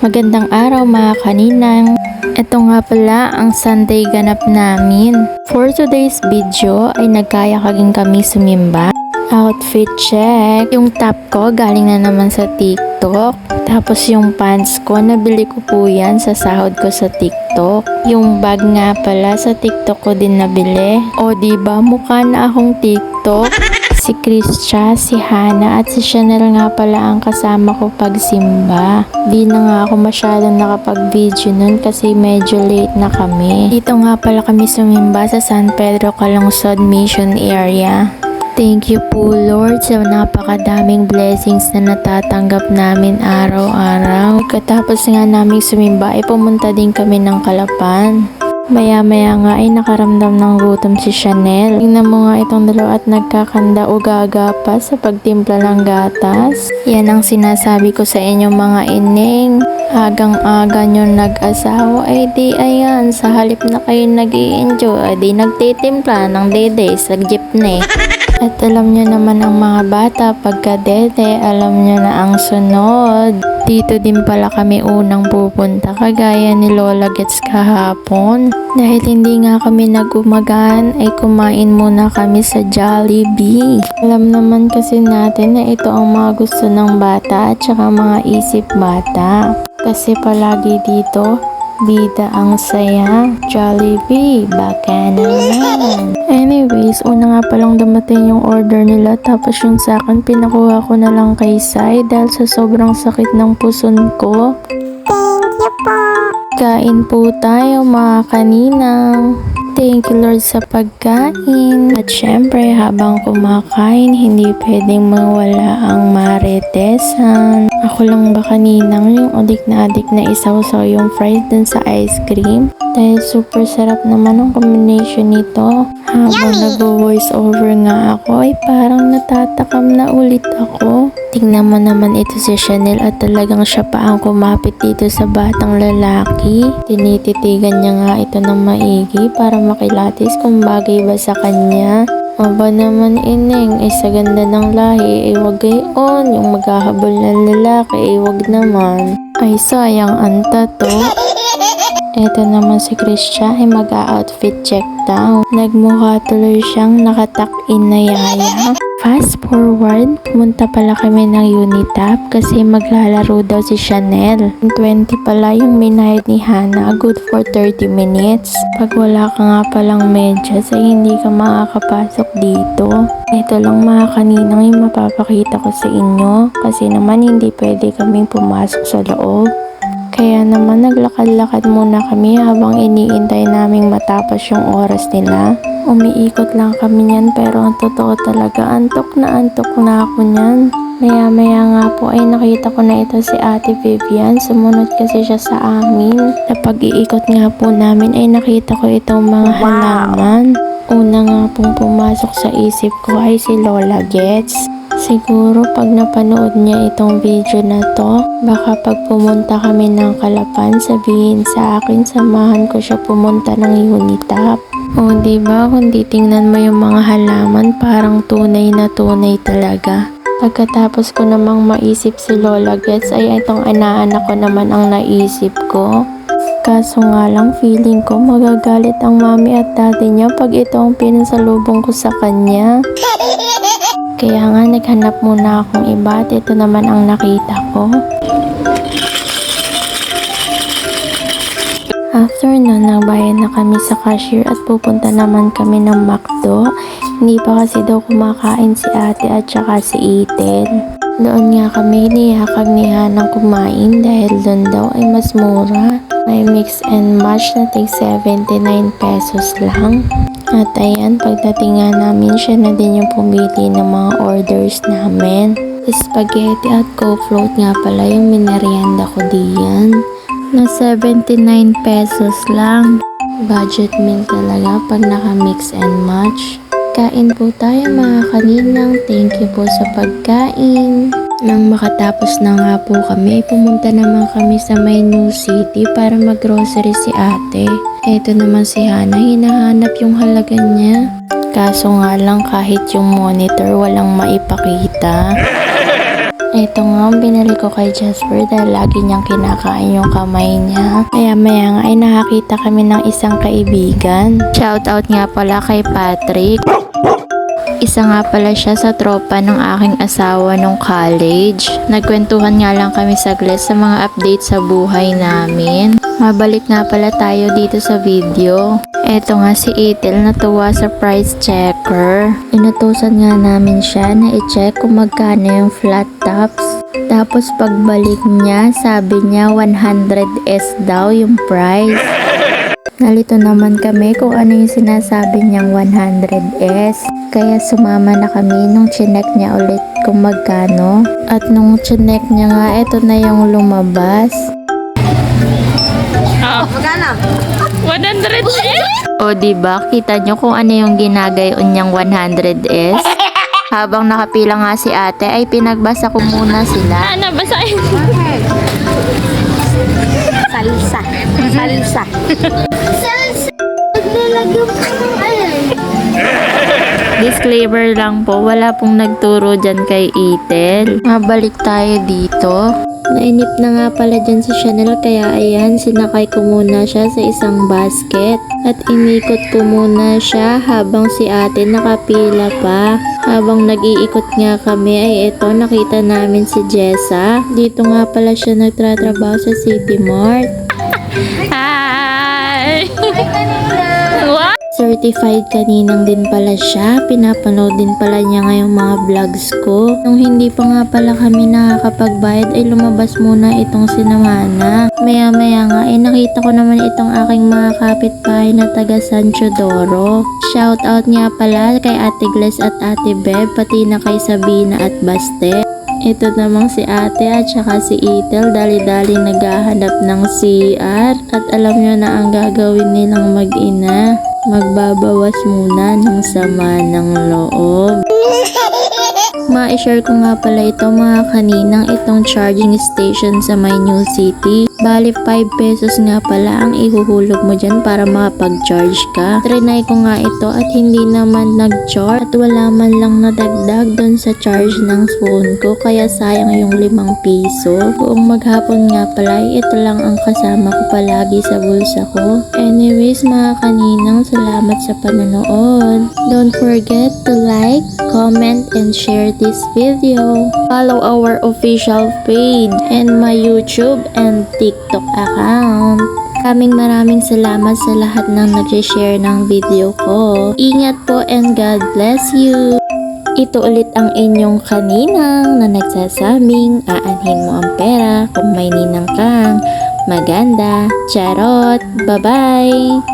Magandang araw mga kaninang. Ito nga pala ang Sunday ganap namin. For today's video ay nagkaya kaging kami sumimba. Outfit check. Yung top ko galing na naman sa TikTok. Tapos yung pants ko, nabili ko po yan sa sahod ko sa TikTok. Yung bag nga pala sa TikTok ko din nabili. O diba mukha na akong TikTok? Si Kristia, si Hana at si Chanel nga pala ang kasama ko pagsimba. Di na nga ako masyadong nakapag-video nun kasi medyo late na kami. Dito nga pala kami sumimba sa San Pedro Calungsod Mission Area. Thank you po Lord sa napakadaming blessings na natatanggap namin araw-araw. Pagkatapos nga namin sumimba ay pumunta din kami ng Calapan. Maya-maya nga ay nakaramdam ng gutom si Chanel. Tingnan mo nga itong dalawa at nagkakanda o gaga pa sa pagtimpla ng gatas. Yan ang sinasabi ko sa inyo mga ining. Agang-aga nyo nag-asawa ay di ayan. Sa halip na kayo nag-i-enjoy ay di nagtitimpla ng dede sa jeepney. At alam nyo naman ang mga bata, pagka dede, alam nyo na ang sunod. Dito din pala kami unang pupunta, kagaya ni Lola Gets kahapon. Dahil hindi nga kami nag-umagaan, ay kumain muna kami sa Jollibee. Alam naman kasi natin na ito ang mga gusto ng bata at saka mga isip bata. Kasi palagi dito, bida ang saya. Jollibee, baka naman. Anyways, una nga palang dumating yung order nila. Tapos yung sa akin, pinakuha ko na lang kay Sai dahil sa sobrang sakit ng puson ko. Thank you po. Kain po tayo mga kaninang. Thank you Lord sa pagkain. At syempre habang kumakain, hindi pwedeng mawala ang maritesan. Ako lang ba kaninang yung adik na isaw-saw yung fries dun sa ice cream? Dahil super sarap naman ang combination nito. Habang nag-voice over nga ako, ay parang natatakam na ulit ako. Tingnan mo naman ito si Chanel at talagang siya pa ang kumapit dito sa batang lalaki. Tinititigan niya nga ito ng maigi para makilatis kung bagay ba sa kanya. Aba naman ineng, ay sa ganda ng lahi ay wag gayon. Yung maghahabol ng lalaki ay wag naman. Ay sayang anta to. Ito naman si Kristia ay mag-outfit check daw. Nagmukha tuloy siyang nakatak-in na yaya. Fast forward, pumunta pala kami ng Unitap kasi maglalaro daw si Chanel. 20 pala yung minahid ni Hana, good for 30 minutes. Pag wala ka nga palang medyas ay hindi ka makakapasok dito. Ito lang mga kaninang yung mapapakita ko sa inyo kasi naman hindi pwede kaming pumasok sa loob. Kaya naman naglakad-lakad muna kami habang iniintay naming matapos yung oras nila. Umiikot lang kami niyan pero ang totoo talaga antok na ako niyan. Maya-maya nga po ay nakita ko na ito si Ate Vivian. Sumunod kasi siya sa amin. Sa pag-iikot nga po namin ay nakita ko itong mga halaman. Una nga pong pumasok sa isip ko ay si Lola Gets. Siguro pag napanood niya itong video na to, baka pag pumunta kami ng Calapan, sabihin sa akin, samahan ko siya pumunta ng Unitap. O diba, kung titingnan mo yung mga halaman, parang tunay na tunay talaga. Pagkatapos ko namang maisip si Lola Gets, ay itong anak ko naman ang naisip ko. Kaso nga lang, feeling ko magagalit ang mami at daddy niya pag ito ang pinasalubong ko sa kanya. Kaya nga naghanap muna akong iba at ito naman ang nakita ko. After nun, nagbayad na kami sa cashier at pupunta naman kami ng McDo. Hindi pa kasi daw kumakain si ate at saka si Ethel. Doon nga kami nihakag ni Hanang kumain dahil doon daw ay mas mura. May mix and match na tig 79 pesos lang. At ayan, pagdating nga namin, siya na din yung pumili ng mga orders namin. Spaghetti at Coke float nga pala yung minerienda ko diyan. Na 79 pesos lang. Budget meal talaga pag naka-mix and match. Kain po tayo mga kaninang. Thank you po sa pagkain. Nang makatapos na nga po kami, pumunta naman kami sa may New City para mag-grocery si ate. Eto naman si Hana, hinahanap yung halaga niya. Kaso nga lang kahit yung monitor walang maipakita. Ito nga ang binili ko kay Jasper dahil lagi niyang kinakain yung kamay niya. Maya nga ay nakakita kami ng isang kaibigan. Shoutout nga pala kay Patrick. Isa nga pala siya sa tropa ng aking asawa nung college. Nagkwentuhan nga lang kami saglit sa mga update sa buhay namin. Mabalik nga pala tayo dito sa video. Eto nga si Ethel natuwa sa price checker. Inutusan nga namin siya na i-check kung magkano yung flat tops. Tapos pagbalik niya, sabi niya 100S daw yung price. Nalito naman kami kung ano yung sinasabi niyang 100S. Kaya sumama na kami nung chinek niya ulit kung magkano. At nung chinek niya nga, eto na yung lumabas. Magkano? 100S? O diba, kita nyo kung ano yung ginagayon niyang 100S? Habang nakapila nga si ate, ay pinagbasa ko muna sila. Ano, basahin? Salsa. Salsa. Salsa. Nalagyan po ng alay. Disclaimer lang po, wala pong nagturo dyan kay Ethel. Mabalik tayo dito. Nainip na nga pala dyan si Chanel kaya ayan, sinakay ko muna siya sa isang basket. At inikot ko muna siya habang si ate nakapila pa. Habang nag-iikot nga kami ay eto nakita namin si Jessa. Dito nga pala siya nagtratrabaho sa City Mart. Hi! What? Certified kaninang din pala siya. Pinapanood din pala niya ngayong mga vlogs ko. Nung hindi pa nga pala kami nakakapagbayad ay lumabas muna itong sinamana. Maya nga ay nakita ko naman itong aking mga kapitbahay na taga San Teodoro. Shout out nga pala kay Ate Gles at Ate Beb pati na kay Sabina at Baste. Ito namang si ate at saka si Ethel dali-dali naghahanap ng CR at alam nyo na ang gagawin nilang mag-ina. Magbabawas muna ng sama ng loob. Ma-share ko nga pala ito mga kaninang itong charging station sa my new city. Bali 5 pesos nga pala ang ihuhulog mo dyan para makapag-charge ka. Trinay ko nga ito at hindi naman nag-charge at wala man lang nadagdag doon sa charge ng phone ko kaya sayang yung 5 piso. Buong maghapon nga pala ito lang ang kasama ko palagi sa bulsa ko. Anyways mga kaninang, salamat sa panonood. Don't forget to like, comment, and share this video. Follow our official page and my YouTube and TikTok account. Maraming salamat sa lahat ng nag-share ng video ko. Ingat po and God bless you. Ito ulit ang inyong kaninang na nagsasabing aanhin mo ang pera kung may ninang kang maganda. Charot! Bye-bye!